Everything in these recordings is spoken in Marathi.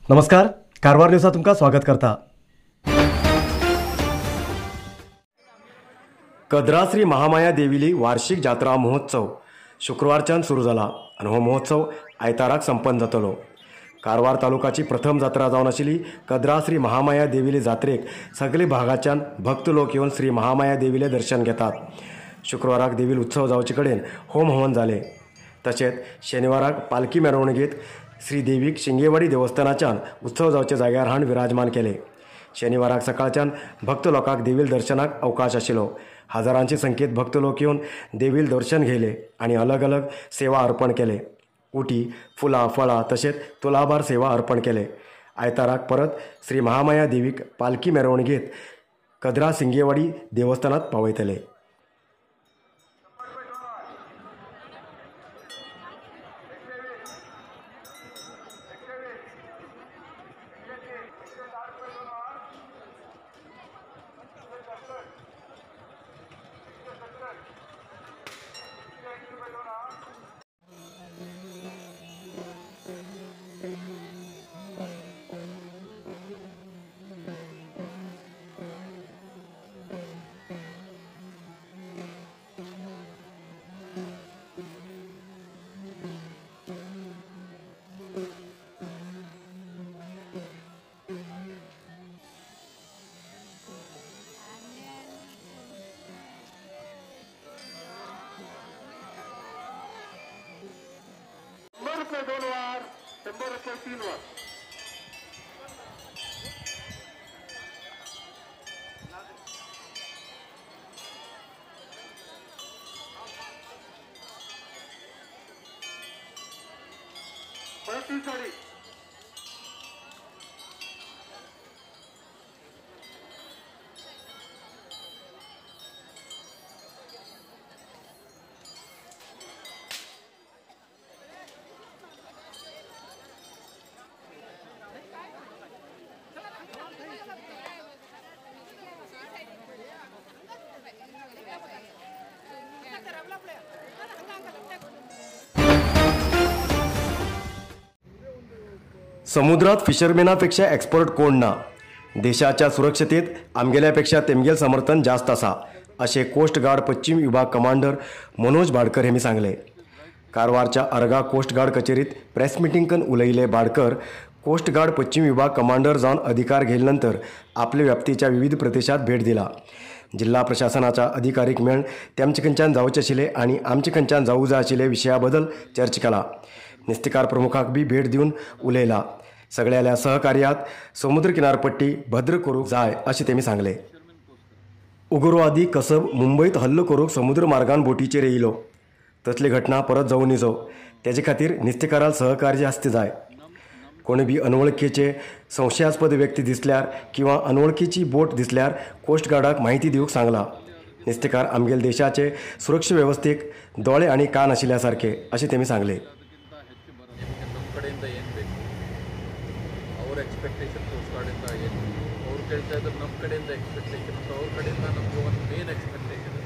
नमस्कार, कारवार न्यूज़ात तुमका स्वागत करता। कद्रा श्री महामाया देवीली वार्षिक जात्रा महोत्सव शुक्रवारच्यान सुरू झाला आणि हो महोत्सव आयताराक संपन्न जातलो। कारवार तालुकाची प्रथम जात्रा जावन आशिल्ली कद्रा श्री महामाया देवीली जात्रेक सगळे भागाच्यान भक्त लोक येवन श्री महामाया देवीले दर्शन घेतात। शुक्रवाराक देवील उत्सव जावचे कडेन होम हवन जाले। तशेंच शेनवाराक पालखी मिरवणुकीत श्री देवीक शिंगेवाडी देवस्थानाच्यान उत्सव जावचे जाग्यार हाण विराजमान केले। शनिवाराक सकाळच्यान भक्त लोकांक देवील दर्शनाक अवकाश आशिल्लो। हजारांची संख्येत भक्त लोक येवन देवील दर्शन घेले आणि अलग अलग सेवा अर्पण केले। उटी, फुलां, फळां तशेंच तुलाभार सेवा अर्पण केले। आयताराक परत श्री महामाया देवीक पालखी मिरवणुकीत कद्रा शिंगेवाडी देवस्थानात पावयतले। रुपये 2 वार, 100 रुपये 3 वार। साड़ी समुद्रात फिशरमॅनापेक्षा एक्सपर्ट कोण ना। देशाच्या सुरक्षतेत आमगेल्यापेक्षा तेमगेल समर्थन जास्त आसा असे कोस्ट गार्ड पश्चिम विभाग कमांडर मनोज बाडकर यांनी सांगले। कारवारच्या अर्गा कोस्ट गार्ड कचेरीत प्रेस मिटिंगन उलयले बाडकर कोस्ट गार्ड पश्चिम विभाग कमांडर जावन अधिकार घेतल्यानंतर आपले व्याप्तीच्या विविध प्रदेशात भेट दिला। जिल्हा प्रशासनाच्या अधिकारीक मेळून तेमचे खंयच्यान जावचे आशिल्ले आणि आमचे खंयच्यान जावूं जाय आशिल्ले विशयाबद्दल चर्चा केला। निस्तिकार प्रमुखाक बी भेट दिवन उलयला। सगळ्याल्या सहकार्यात समुद्र किनारपट्टी भद्र करूंक जाय अशें तेमी सांगले। उग्रवादी कसब मुंबईत हल्लो करूंक समुद्र मार्गान बोटीचेर येयलो। तसली घटना परत जावं नजो तेजे खातीर निस्तिकाराल सहकार्य आसचे जाय। कोणी बी अनवळखीचे संशयास्पद व्यक्ती दिसल्यार किंवा अनवळखीची बोट दिसल्यार कोस्ट गार्डाक माहिती दिवंक सांगला। निस्तिकार आमगेल देशाचे सुरक्षा व्यवस्थेक दोळे आणि कान आशिल्ल्या सारखे अशें तेमी सांगले। ಎಕ್ಸ್ಪೆಕ್ಟೇಷನ್ ಕೋಸ್ಟ್ ಗಾರ್ಡಿಂದ ಏನು ಅವ್ರು ಕೇಳ್ತಾ ಇದ್ದಾರೆ, ನಮ್ಮ ಕಡೆಯಿಂದ ಎಕ್ಸ್ಪೆಕ್ಟೇಷನ್ ಅಂತ ಅವ್ರ ಕಡೆಯಿಂದ ನಮಗೆ ಒಂದು ಮೇನ್ ಎಕ್ಸ್ಪೆಕ್ಟೇಷನ್ ಇದೆ।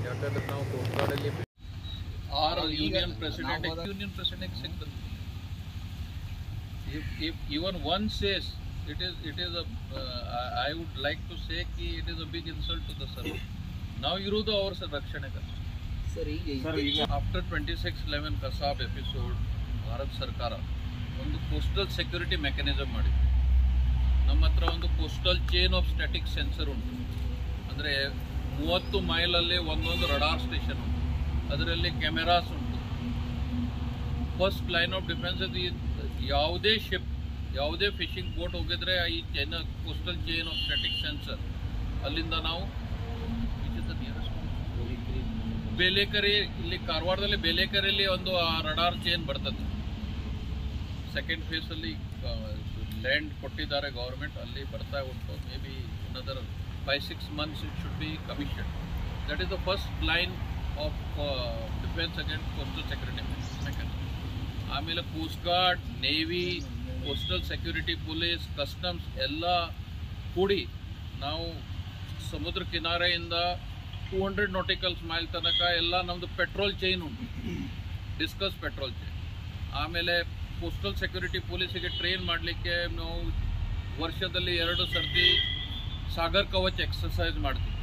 ಯಾಕಂದ್ರೆ ನಾವು ಕೋಸ್ಟ್ ಗಾರ್ಡಲ್ಲಿ ಆರ್ ಯೂನಿಯನ್ ಪ್ರೆಸಿಡೆಂಟ್ ಸಿಗ್ತದೆ। if even one says it is a I would like to say ki it is a big insult to the service. now irudu our ರಕ್ಷಣೆ ಸರ್ ಈಗ after 26/11 ಕಸಾಬ್ ಎಪಿಸೋಡ್ ಭಾರತ ಸರ್ಕಾರ ಒಂದು ಕೋಸ್ಟಲ್ ಸೆಕ್ಯೂರಿಟಿ ಮೆಕ್ಯಾನಿಸಮ್ ಮಾಡಿದೆ। ನಮ್ಮ ಹತ್ರ ಒಂದು coastal chain of static sensor ಉಂಟು। ಅಂದರೆ 30 ಮೈಲಲ್ಲಿ ಒಂದೊಂದು ರಡಾರ್ ಸ್ಟೇಷನ್ ಉಂಟು, ಅದರಲ್ಲಿ ಕ್ಯಾಮೆರಾಸ್ ಉಂಟು। ಫಸ್ಟ್ ಲೈನ್ ಆಫ್ ಡಿಫೆನ್ಸ್ ಅದು ಯಾವುದೇ ಶಿಪ್ ಯಾವುದೇ ಫಿಶಿಂಗ್ ಬೋಟ್ ಹೋಗಿದ್ರೆ ಈ coastal chain of static sensor ಅಲ್ಲಿಂದ ನಾವು ಬೇಲೇಕರಿ, ಇಲ್ಲಿ ಕಾರವಾರದಲ್ಲಿ ಬೇಲೇಕರಿಯಲ್ಲಿ ಒಂದು ರಡಾರ್ ಚೈನ್ ಬರ್ತದೆ। ಸೆಕೆಂಡ್ ಫೇಸಲ್ಲಿ ಲ್ಯಾಂಡ್ ಕೊಟ್ಟಿದ್ದಾರೆ ಗೌರ್ಮೆಂಟ್, ಅಲ್ಲಿ ಬರ್ತಾ ಉಂಟು। May be another 5-6 months it should be commission. That is the first line of defence against coastal security mechanism. ಆಮೇಲೆ coast guard, navy, coastal security, police, customs ಎಲ್ಲ ಕೂಡಿ ನಾವು ಸಮುದ್ರ ಕಿನಾರೆಯಿಂದ 200 nautical mile ತನಕ ಎಲ್ಲ ನಮ್ಮದು ಪೆಟ್ರೋಲ್ ಚೈನ್ ಉಂಟು, ಡಿಸ್ಕಸ್ ಪೆಟ್ರೋಲ್ ಚೈನ್। ಆಮೇಲೆ ಕೋಸ್ಟಲ್ ಸೆಕ್ಯೂರಿಟಿ ಪೊಲೀಸಿಗೆ ಟ್ರೈನ್ ಮಾಡಲಿಕ್ಕೆ ನಾವು ವರ್ಷದಲ್ಲಿ 2 ಸರ್ತಿ ಸಾಗರ್ ಕವಚ್ ಎಕ್ಸರ್ಸೈಸ್ ಮಾಡ್ತೀವಿ.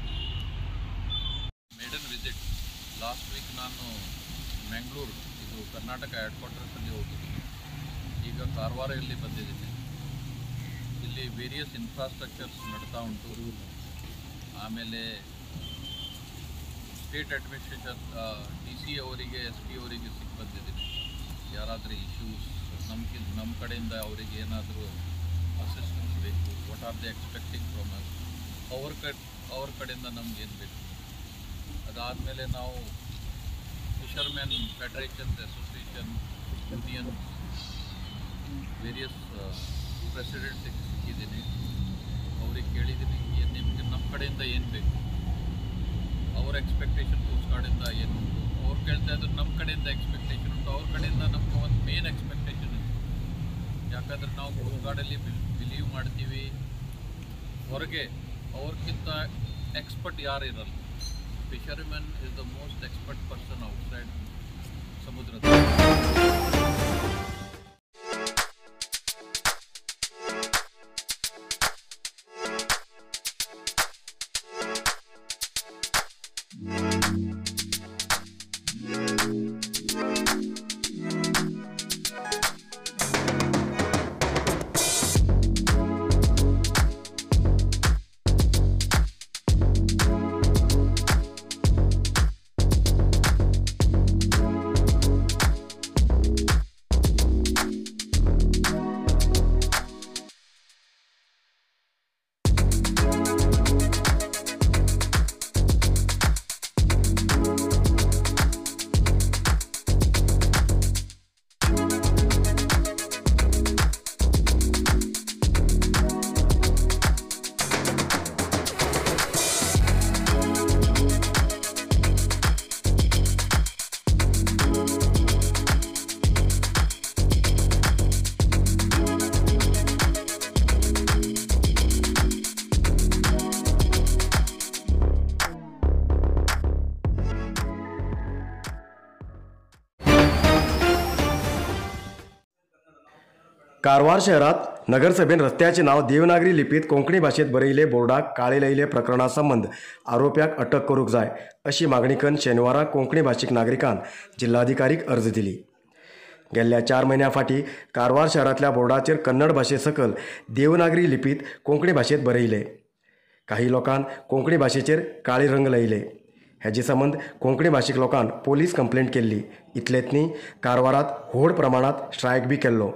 ಮೇಡನ್ ವಿಸಿಟ್ ಲಾಸ್ಟ್ ವೀಕ್ ನಾನು ಮ್ಯಾಂಗ್ಳೂರು, ಇದು ಕರ್ನಾಟಕ ಹೆಡ್ ಕ್ವಾರ್ಟರ್ಸಲ್ಲಿ ಹೋಗಿದ್ದೀನಿ. ಈಗ ಕಾರವಾರಲ್ಲಿ ಬಂದಿದ್ದೀನಿ. ಇಲ್ಲಿ ವೇರಿಯಸ್ ಇನ್ಫ್ರಾಸ್ಟ್ರಕ್ಚರ್ಸ್ ನಡ್ತಾ ಉಂಟು. ಆಮೇಲೆ ಸ್ಟೇಟ್ ಅಡ್ಮಿನಿಸ್ಟ್ರೇಷನ್ DC ಅವರಿಗೆ SP ಅವರಿಗೆ ಸಿಕ್ಕಿ ಬಂದಿದ್ದೀನಿ. ಯಾರಾದರೂ ಇಶ್ಯೂಸ್ ನಮ್ಮ ಕಡೆಯಿಂದ ಅವರಿಗೆ ಏನಾದರೂ ಅಸಿಸ್ಟೆನ್ಸ್ ಬೇಕು, what are they expecting from us, ಅವ್ರ ಕಡೆಯಿಂದ ನಮ್ಗೆ ಏನು ಬೇಕು. ಅದಾದಮೇಲೆ ನಾವು fishermen federations association union various ಪ್ರೆಸಿಡೆಂಟಿಗೆ ಸಿಕ್ಕಿದ್ದೀನಿ. ಅವ್ರಿಗೆ ಕೇಳಿದ್ದೀನಿ ನಿಮಗೆ ನಮ್ಮ ಕಡೆಯಿಂದ ಏನು ಬೇಕು, ಅವ್ರ ಎಕ್ಸ್ಪೆಕ್ಟೇಷನ್ ಕೋಸ್ಟ್ ಗಾರ್ಡಿಂದ ಏನು ಉಂಟು. ಅವ್ರು ಕೇಳ್ತಾ ಇದ್ರು ನಮ್ಮ ಕಡೆಯಿಂದ ಎಕ್ಸ್ಪೆಕ್ಟೇಷನ್ ಉಂಟು, ಅವ್ರ ಕಡೆಯಿಂದ ನಮಗೆ ಒಂದು ಮೇನ್ ಎಕ್ಸ್ಪೆಕ್ಟೇಷನ್ ಇದೆ. ಯಾಕಂದರೆ ನಾವು ಕೋಸ್ಟ್ ಗಾರ್ಡಲ್ಲಿ ಬಿಲೀವ್ ಮಾಡ್ತೀವಿ, ಹೊರಗೆ ಅವ್ರಿಗಿಂತ ಎಕ್ಸ್ಪರ್ಟ್ ಯಾರು ಇರಲ್ಲ. Fishermen is the most expert person outside ಸಮುದ್ರದ. कारवार शहरात नगरसभेन रस्त्याचे नाव देवनागरी लिपीत कोंकणी भाषेत बरयले बोर्डाक काळे लायले प्रकरणासंबंध आरोप्याक अटक करूंक जाय अशी मागणी करून शेनवारा कोंकणी भाषिक नागरिकान जिल्हाधिकारीक अर्ज दिली. गेल्ल्या 4 म्हयन्या फाटीं कारवार शहरातल्या बोर्डाचेर कन्नड भाशे सकल देवनागरी लिपीत कोंकणी भाशेत बरयले. काही लोकांन कोंकणी भाशेचेर काळे रंग लायले. हेजे संबंध कोंकणी भाशीक लोकांन पोलीस कंप्लेंट केल्ली. इतलेच न्ही, कारवारात व्हड प्रमाणात स्ट्रायक बी केल्लो.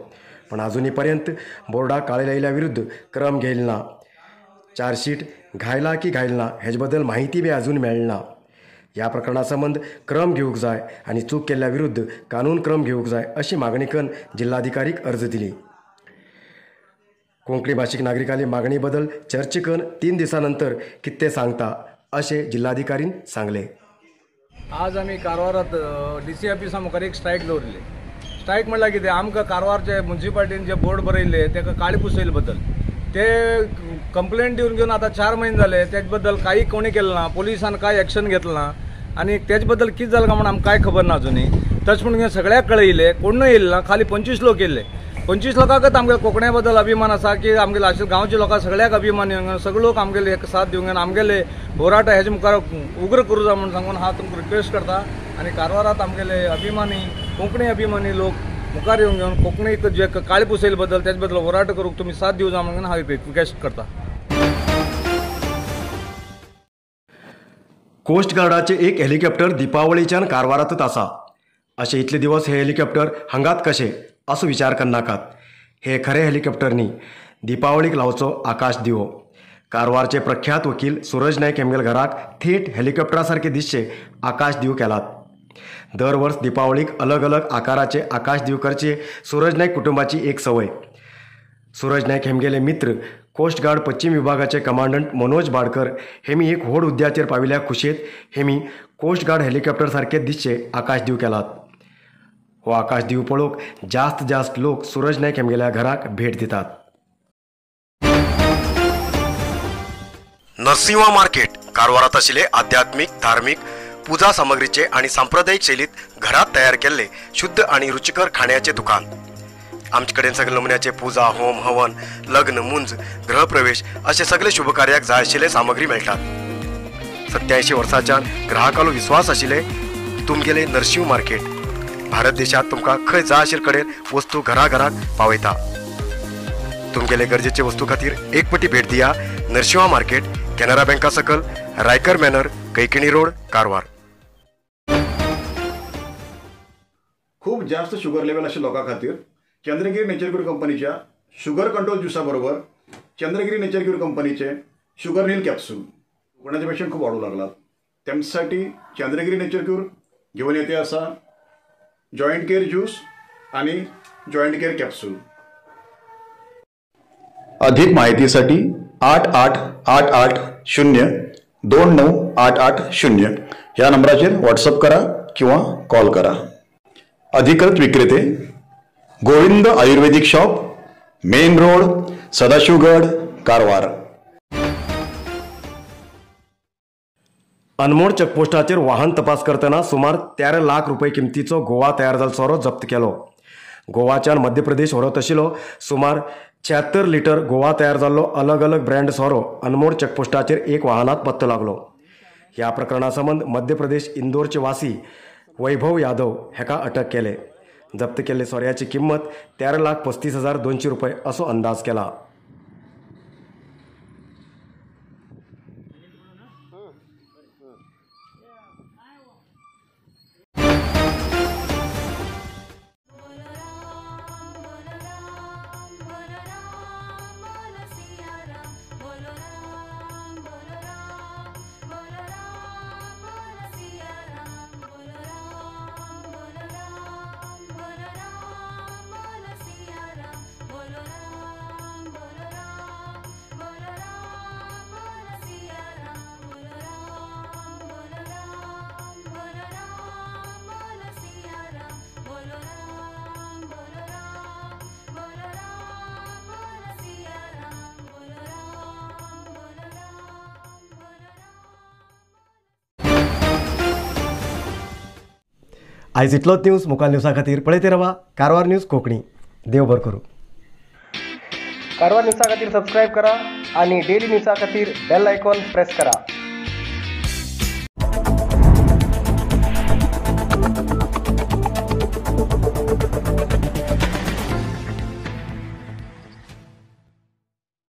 पण अजूनी पर्यंत बोर्डाक काळे लायल्या विरुद्ध क्रम घेयला ना. चार्जशीट घायला की घायला ना हेजे बद्दल माहिती बी अजून मेळना. ह्या प्रकरणा संबंध क्रम घेवंक जाय आनी चूक केल्ल्या विरुद्ध कानून क्रम घेवंक जाय अशी मागणी करून जिल्हाधिकारीक अर्ज दिली. कोंकणी भाशीक नागरिकाली मागणी बद्दल चर्चा करून 3 दिसांनंतर कितें तें सांगता अशें जिल्हाधिकारीन सांगले. आज आमी कारवारात DC ऑफिसा मुखार एक स्ट्रायक दवरले. स्ट्रायक म्हणल्यार कितें, आमकां कारवारचे म्युन्सिपाल्टीन जे बोर्ड बरयले तेका काळी पुसयले बद्दल ते कंप्लेंट दिवन घेवन आतां 4 म्हयने जाले. तेजे बद्दल काही कोणी केलें ना, पोलिसान कांय एक्शन घेतलें ना आनी तेजे बद्दल कितें जालें काय म्हणून आमकां कांय खबर ना अजुनी. तशें म्हणून सगळ्याक कळयले, कोणूय येयले ना, खाली 25 लोक येयले. 25 लोकांकच आमगे कोंकणी बद्दल अभिमान आसा की आमगे लास्ट गांवच्या लोकांक सगळ्याक अभिमान येवन सगळे लोक आमगेले एक साथ दिवंक आमगेले बोराटा हेजे मुखार उग्र करूं जाय म्हणून सांगून हांव तुमकां रिक्वेस्ट करता. आनी कारवारात आमगेले अभिमानी कोंकणी अभिमानी लोक मुखार येवन घेवन कोंकणीक जे काळी पुसयले बद्दल तेजे बद्दल होराट करूंक तुमी साथ दिवं जाय म्हणून हांव रिक्वेस्ट करता. कोस्ट गार्डाचे एक हेलिकॉप्टर दिपावळीच्यान कारवारातच आसा. अशे इतले दिवस हे हेलिकॉप्टर हांगात कशे असो विचार करनाकात. हे खरे हेलिकॉप्टर न्ही, दिपावळीक लावचो आकाश दिवो. कारवारचे प्रख्यात वकील सूरज नायक हेमगेल घराक थेट हेलिकॉप्टरा सारखे दिसचे आकाश दिव केलात. दर वर्स दिपावळीक अलग अलग आकाराचे आकाश दिव करचे सूरज नायक कुटुंबाची एक सवय. सूरज नायक हेमगेले मित्र कोस्ट गार्ड पश्चिम विभागाचे कमांडंट मनोज बाडकर हेमी एक व्हड हुद्द्याचेर पाविल्ल्या खुशेंत हेमी कोस्ट गार्ड हेलिकॉप्टर सारखे दिसचे आकाश दिव केलात. हो आकाश दिव पळोवंक जास्त लोक सूरज नायक हेमगेल्या घराक भेट दितात. नरसिंहा मार्केट कारवारात आशिल्ले आध्यात्मिक, धार्मिक, पूजा सामग्रीचे आणि सांप्रदायिक शैलीत घरात तयार केल्ले शुद्ध आणि रुचिकर खाण्याचे दुकान. आमचे कडेन सगळे नमुन्याचे पूजा होम हवन लग्न मुंज गृहप्रवेश असे सगळे शुभ कार्याक जाय आशिल्ले सामग्री मेळटात। 87 वर्सांच्यान ग्राहकालो विश्वास आशिल्ले तुमगेले नरशिंव मार्केट भारत देशात तुमकां खंय जाय आशिल्ले कडेन वस्तू घराघराक पावयता। तुमगेले गरजेचे वस्तू खातीर एक पटी भेट दिया नरशिंवा मार्केट कॅनरा बँका सकल रायकर मॅनर कैकिणी रोड कारवार। खूप जास्त शुगर लेवल अशा लोकां खातीर चंद्रगिरी नेचर क्यूर कंपनीच्या शुगर कंट्रोल ज्युसा बरोबर चंद्रगिरी नेचर क्यूर कंपनीचे शुगर नील कॅप्सूल कोणाचे पेशंट खूप वाढू लागलात त्यांच्यासाठी चंद्रगिरी नेचर क्यूर घेऊन येते असा जॉईंट केअर ज्यूस आणि जॉईंट केअर कॅप्सूल। अधिक माहितीसाठी 8888029880 या नंबराचेर व्हॉट्सअप करा किंवा कॉल करा। अधिकृत विक्रेते Govind Ayurvedic shop main road Sadashivgad Karwar. Anmod चेकपोस्टाचेर वाहन तपास करतना सुमार 13 लाख रुपये किमतीचो गोवा तयार जाल्लो सोरो जप्त केलो। गोवाच्यान मध्य प्रदेश व्हरत आशिल्लो सुमार 76 लिटर गोवा तयार जाल्लो अलग अलग ब्रँड सोरो अनमोड चेकपोस्टाचेर एक वाहनात पत्तो लागलो। ह्या प्रकरणा संबंध मध्य प्रदेश इंदोरचे वासी वैभव यादव हेका अटक केले। जप्त केल्ले सोऱ्याची किंमत 13,35,200 रुपये असो अंदाज केला। आयज इतलोच न्यूज मुखाल न्यूजा खातीर पळयते रावा कारवार न्यूज कोंकणी। देव बरें करूं। कारवार न्यूजा खातीर सबस्क्रायब करा आणि डेली न्यूजा खातीर बेल आयकॉन प्रेस करा।